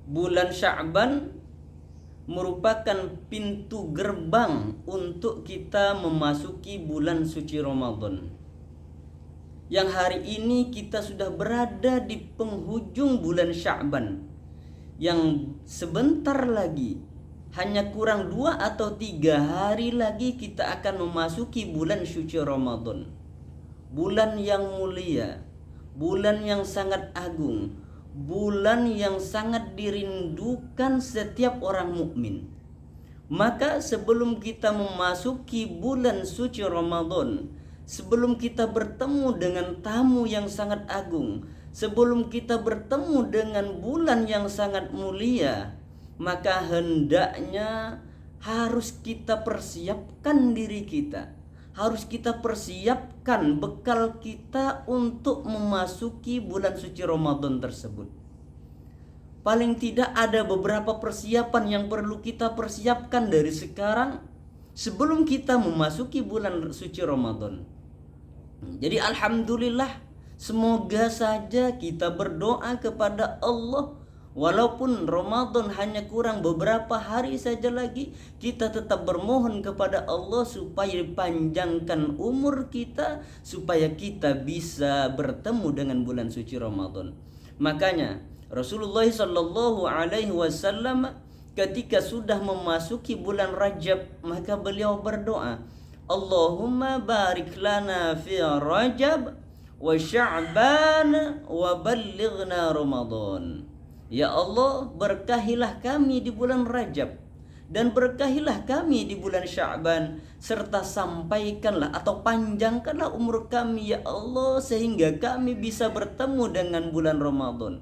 bulan Sya'ban merupakan pintu gerbang untuk kita memasuki bulan suci Ramadan. Yang hari ini kita sudah berada di penghujung bulan Sya'ban, yang sebentar lagi, hanya kurang 2 atau 3 hari lagi kita akan memasuki bulan suci Ramadan. Bulan yang mulia, bulan yang sangat agung, bulan yang sangat dirindukan setiap orang mukmin. Maka sebelum kita memasuki bulan suci Ramadan, sebelum kita bertemu dengan tamu yang sangat agung, sebelum kita bertemu dengan bulan yang sangat mulia, maka hendaknya harus kita persiapkan diri kita. Harus kita persiapkan bekal kita untuk memasuki bulan suci Ramadan tersebut. Paling tidak ada beberapa persiapan yang perlu kita persiapkan dari sekarang sebelum kita memasuki bulan suci Ramadan. Jadi alhamdulillah, semoga saja kita berdoa kepada Allah. Walaupun Ramadan hanya kurang beberapa hari saja lagi, kita tetap bermohon kepada Allah supaya dipanjangkan umur kita, supaya kita bisa bertemu dengan bulan suci Ramadan. Makanya Rasulullah Shallallahu Alaihi Wasallam ketika sudah memasuki bulan Rajab, maka beliau berdoa, Allahumma barik lana fi Rajab wa Sya'ban wa ballighna Ramadan. Ya Allah, berkahilah kami di bulan Rajab dan berkahilah kami di bulan Sya'ban, serta sampaikanlah atau panjangkanlah umur kami ya Allah sehingga kami bisa bertemu dengan bulan Ramadan.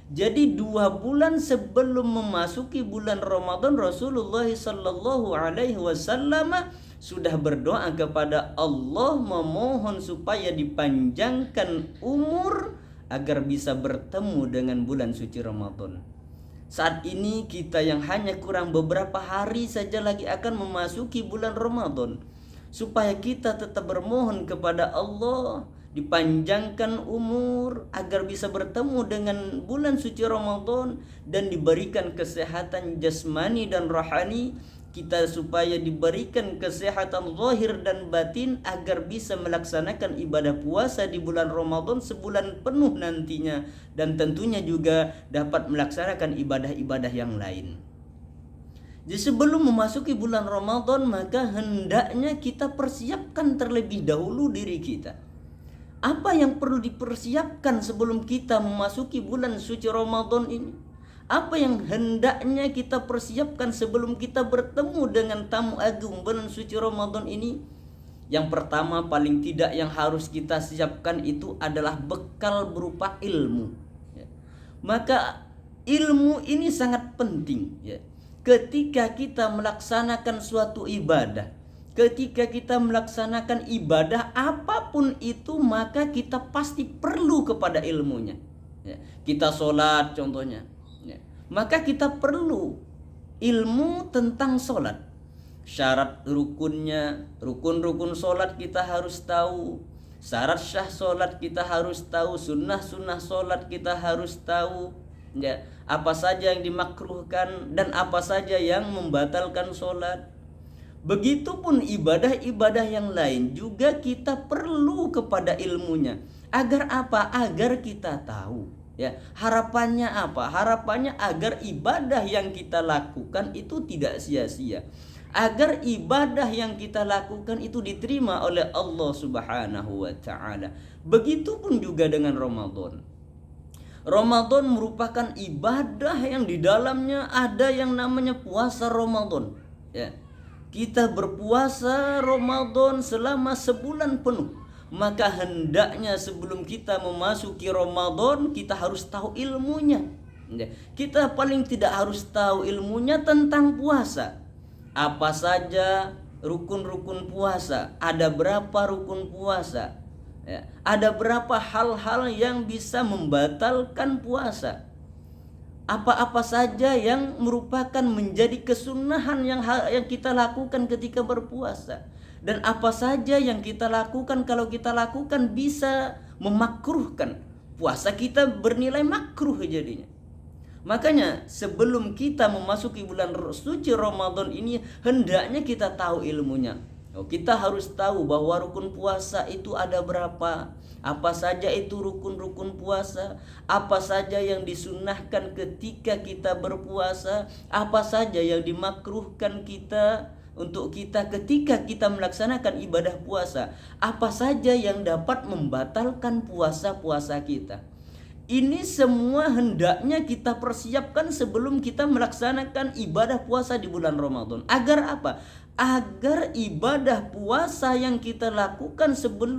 Jadi 2 bulan sebelum memasuki bulan Ramadan, Rasulullah sallallahu alaihi wasallam sudah berdoa kepada Allah memohon supaya dipanjangkan umur agar bisa bertemu dengan bulan suci Ramadan. Saat ini kita yang hanya kurang beberapa hari saja lagi akan memasuki bulan Ramadan, supaya kita tetap bermohon kepada Allah dipanjangkan umur agar bisa bertemu dengan bulan suci Ramadan dan diberikan kesehatan jasmani dan rohani kita, supaya diberikan kesehatan zahir dan batin agar bisa melaksanakan ibadah puasa di bulan Ramadan sebulan penuh nantinya, dan tentunya juga dapat melaksanakan ibadah-ibadah yang lain. Jadi sebelum memasuki bulan Ramadan, maka hendaknya kita persiapkan terlebih dahulu diri kita. Apa yang perlu dipersiapkan sebelum kita memasuki bulan suci Ramadan ini? Apa yang hendaknya kita persiapkan sebelum kita bertemu dengan tamu agung bulan suci Ramadan ini? Yang pertama, paling tidak yang harus kita siapkan itu adalah bekal berupa ilmu. Maka ilmu ini sangat penting. Ketika kita melaksanakan suatu ibadah, ketika kita melaksanakan ibadah apapun itu, maka kita pasti perlu kepada ilmunya. Kita sholat contohnya, maka kita perlu ilmu tentang sholat. Syarat rukunnya, rukun-rukun sholat kita harus tahu. Syarat syah sholat kita harus tahu. Sunnah-sunnah sholat kita harus tahu. Apa saja yang dimakruhkan dan apa saja yang membatalkan sholat. Begitupun ibadah-ibadah yang lain juga kita perlu kepada ilmunya. Agar apa? Agar kita tahu. Harapannya apa? Harapannya agar ibadah yang kita lakukan itu tidak sia-sia. Agar ibadah yang kita lakukan itu diterima oleh Allah Subhanahu wa taala. Begitupun juga dengan Ramadan. Ramadan merupakan ibadah yang di dalamnya ada yang namanya puasa Ramadan. Kita berpuasa Ramadan selama sebulan penuh. Maka hendaknya sebelum kita memasuki Ramadan, kita harus tahu ilmunya. Kita paling tidak harus tahu ilmunya tentang puasa. Apa saja rukun-rukun puasa? Ada berapa rukun puasa? Ada berapa hal-hal yang bisa membatalkan puasa? Apa-apa saja yang merupakan menjadi kesunahan yang kita lakukan ketika berpuasa, dan apa saja yang kita lakukan kalau kita lakukan bisa memakruhkan puasa kita, bernilai makruh jadinya. Makanya sebelum kita memasuki bulan suci Ramadan ini, hendaknya kita tahu ilmunya. Kita harus tahu bahwa rukun puasa itu ada berapa, apa saja itu rukun-rukun puasa, apa saja yang disunnahkan ketika kita berpuasa, apa saja yang dimakruhkan untuk kita ketika kita melaksanakan ibadah puasa, apa saja yang dapat membatalkan puasa-puasa kita. Ini semua hendaknya kita persiapkan sebelum kita melaksanakan ibadah puasa di bulan Ramadan. Agar apa? Agar ibadah puasa yang kita lakukan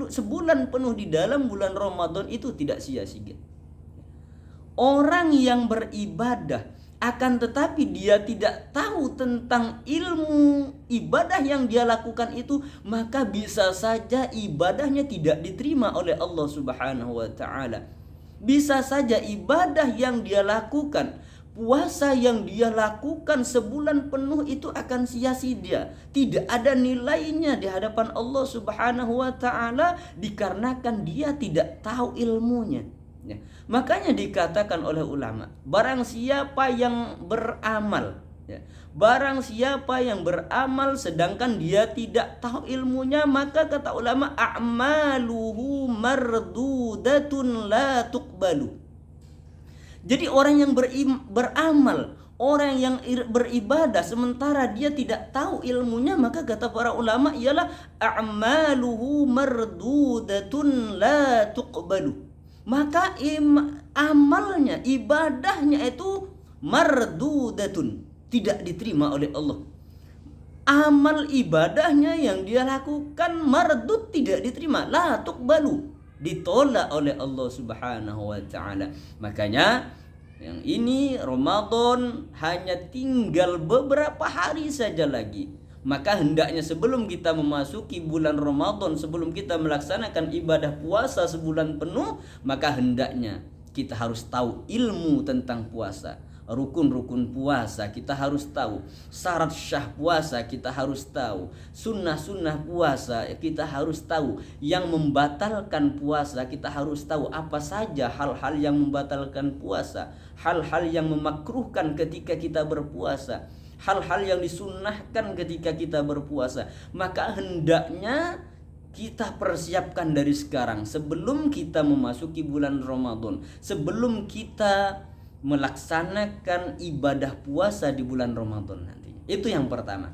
sebulan penuh di dalam bulan Ramadan itu tidak sia-sia. Orang yang beribadah akan tetapi dia tidak tahu tentang ilmu ibadah yang dia lakukan itu, maka bisa saja ibadahnya tidak diterima oleh Allah Subhanahu wa taala. Bisa saja ibadah yang dia lakukan, puasa yang dia lakukan sebulan penuh itu akan sia-sia. Tidak ada nilainya di hadapan Allah Subhanahu wa taala dikarenakan dia tidak tahu ilmunya. Ya. Makanya dikatakan oleh ulama, barang siapa yang beramal, barang siapa yang beramal sedangkan dia tidak tahu ilmunya, maka kata ulama, a'maluhu mardudatun la tuqbalu. Jadi orang yang beramal, orang yang beribadah sementara dia tidak tahu ilmunya, maka kata para ulama ialah a'maluhu mardudatun la tuqbalu. Maka amalnya, ibadahnya itu mardudatun, tidak diterima oleh Allah. Amal ibadahnya yang dia lakukan mardud, tidak diterima, la tuqbalu, ditolak oleh Allah Subhanahu wa taala. Makanya yang ini Ramadan hanya tinggal beberapa hari saja lagi. Maka hendaknya sebelum kita memasuki bulan Ramadan, sebelum kita melaksanakan ibadah puasa sebulan penuh, maka hendaknya kita harus tahu ilmu tentang puasa. Rukun-rukun puasa kita harus tahu, syarat syah puasa kita harus tahu, sunnah-sunnah puasa kita harus tahu, yang membatalkan puasa kita harus tahu apa saja hal-hal yang membatalkan puasa, hal-hal yang memakruhkan ketika kita berpuasa, hal-hal yang disunnahkan ketika kita berpuasa. Maka hendaknya kita persiapkan dari sekarang sebelum kita memasuki bulan Ramadan, sebelum kita melaksanakan ibadah puasa di bulan Ramadan nanti. Itu yang pertama.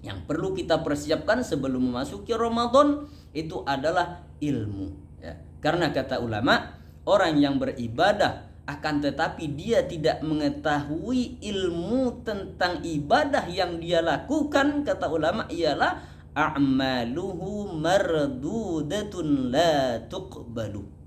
Yang perlu kita persiapkan sebelum memasuki Ramadan itu adalah ilmu. Ya. Karena kata ulama, orang yang beribadah akan tetapi dia tidak mengetahui ilmu tentang ibadah yang dia lakukan, kata ulama ialah a'maluhu mardudatun la tuqbalu.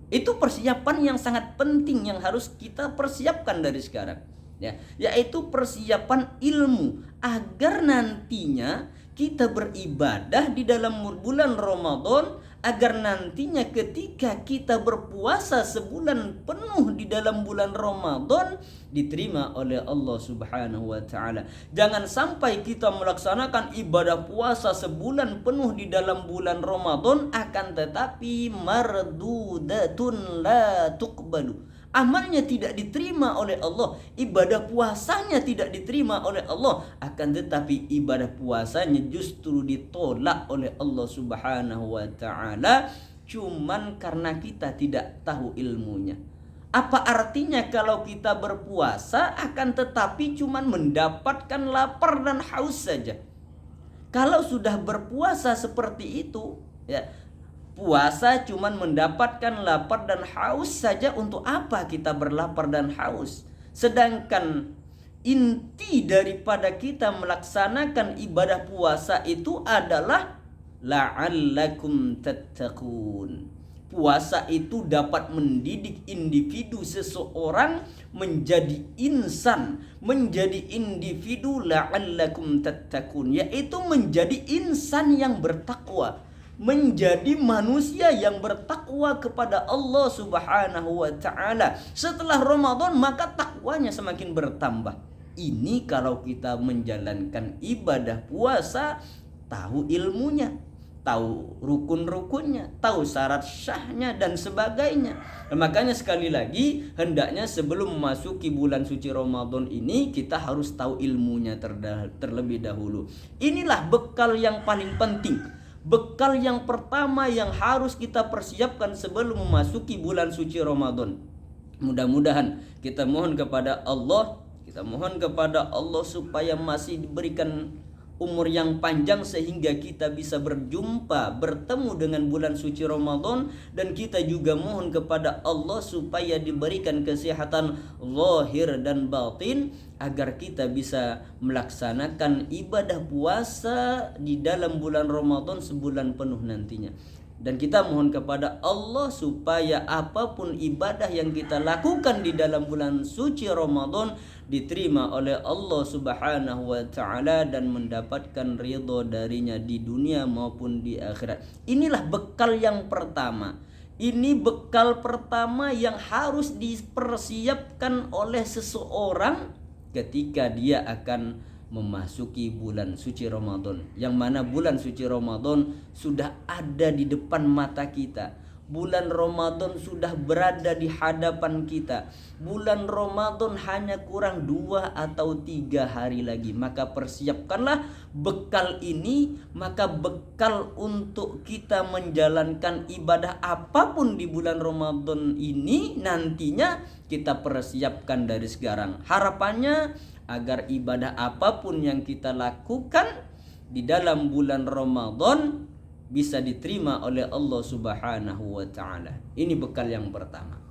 Itu persiapan yang sangat penting yang harus kita persiapkan dari sekarang, ya, yaitu persiapan ilmu agar nantinya kita beribadah di dalam bulan Ramadan, agar nantinya ketika kita berpuasa sebulan penuh di dalam bulan Ramadan diterima oleh Allah Subhanahu wa taala. Jangan sampai kita melaksanakan ibadah puasa sebulan penuh di dalam bulan Ramadan akan tetapi mardudatun la tuqbalu. Amalnya tidak diterima oleh Allah, ibadah puasanya tidak diterima oleh Allah, akan tetapi ibadah puasanya justru ditolak oleh Allah Subhanahu wa taala cuman karena kita tidak tahu ilmunya. Apa artinya kalau kita berpuasa akan tetapi cuman mendapatkan lapar dan haus saja? Kalau sudah berpuasa seperti itu, ya, puasa cuman mendapatkan lapar dan haus saja, untuk apa kita berlapar dan haus? Sedangkan inti daripada kita melaksanakan ibadah puasa itu adalah la'allakum tattaqun. Puasa itu dapat mendidik individu seseorang menjadi insan, menjadi individu la'allakum tattaqun, yaitu menjadi insan yang bertakwa, menjadi manusia yang bertakwa kepada Allah Subhanahu wa taala. Setelah Ramadan maka takwanya semakin bertambah. Ini kalau kita menjalankan ibadah puasa, tahu ilmunya, tahu rukun-rukunnya, tahu syarat syahnya dan sebagainya. Nah, makanya sekali lagi hendaknya sebelum memasuki bulan suci Ramadan ini kita harus tahu ilmunya terlebih dahulu. Inilah bekal yang paling penting. Bekal yang pertama yang harus kita persiapkan sebelum memasuki bulan suci Ramadan. Mudah-mudahan kita mohon kepada Allah, supaya masih diberikan umur yang panjang sehingga kita bisa bertemu dengan bulan suci Ramadan, dan kita juga mohon kepada Allah supaya diberikan kesehatan zahir dan batin agar kita bisa melaksanakan ibadah puasa di dalam bulan Ramadan sebulan penuh nantinya. Dan kita mohon kepada Allah supaya apapun ibadah yang kita lakukan di dalam bulan suci Ramadan diterima oleh Allah Subhanahu wa taala dan mendapatkan ridho darinya di dunia maupun di akhirat. Inilah bekal yang pertama. Ini bekal pertama yang harus dipersiapkan oleh seseorang ketika dia akan memasuki bulan suci Ramadan, yang mana bulan suci Ramadan sudah ada di depan mata kita. Bulan Ramadan sudah berada di hadapan kita. Bulan Ramadan hanya kurang 2 atau 3 hari lagi. Maka persiapkanlah bekal ini. Maka bekal untuk kita menjalankan ibadah apapun di bulan Ramadan ini nantinya kita persiapkan dari sekarang. Harapannya agar ibadah apapun yang kita lakukan di dalam bulan Ramadan bisa diterima oleh Allah Subhanahu wa taala. Ini bekal yang pertama.